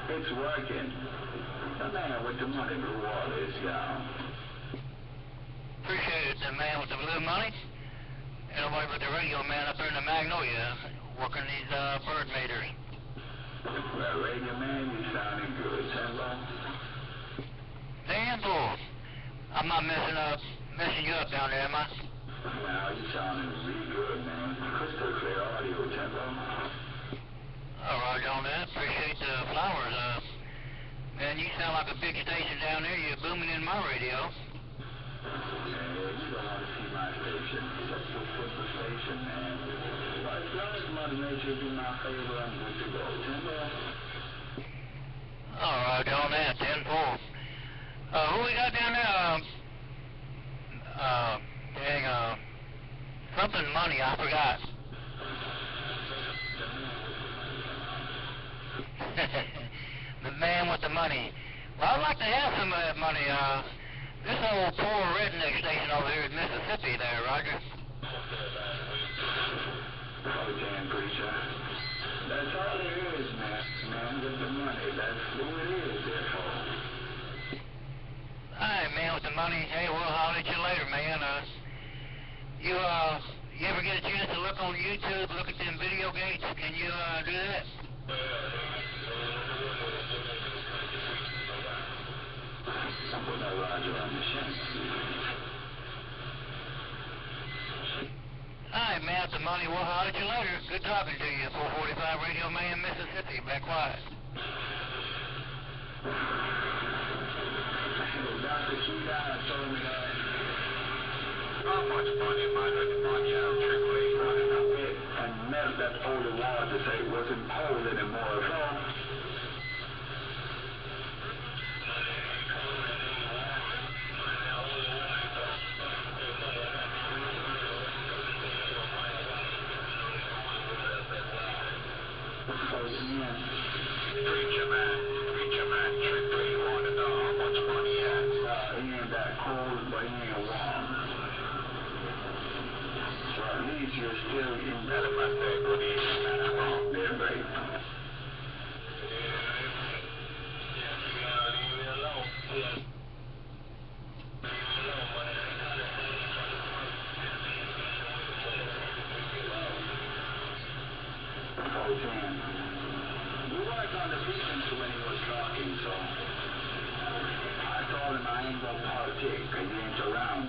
It's working. The man with the money, Blue Wallace, y'all. Appreciate it, the man with the blue money. And over with the radio man up there in the Magnolia, working these bird maters. Well, radio man, you sounding good, Timbo. Damn fool. I'm not messing you up down there, am I? Now you sounding really good, man. Crystal clear audio, Timbo. All right, on that. Appreciate the flowers. Man, you sound like a big station down there. You're booming in my radio. Yeah, you don't want to see my station. It's a football station, man. But as long as Mother Nature be my favor, I'm good to go, Timbo. All right, on that, 10-4. Who we got down there? Something money, I forgot. The man with the money. Well, I'd like to have some of that money. This old poor redneck station over here in Mississippi there, Roger. Oh, damn, preacher. That's all there is, man with the money. That's who it is, therefore. Alright, man with the money. Hey, we'll holler at you later, man. You ever get a chance to look on YouTube, look at them video gates? Can you do that? Put that Roger on the shelf. Alright, man with the money. We'll holler at you later. Good talking to you. 445 Radio Man, Mississippi. Back quiet. Dr. Key told me that. How much money might have money out AAA running up it And melt that holy water to say it wasn't cold anymore. So, Preacher man, AAA want to know how much money at. he ain't that cold, but he ain't warm. So at least you're still in Tell him I said good evening, man. I'm on. there, babe. Oh, damn. We weren't on the frequency when he was talking, so I told him I ain't gonna partake, 'cause he ain't around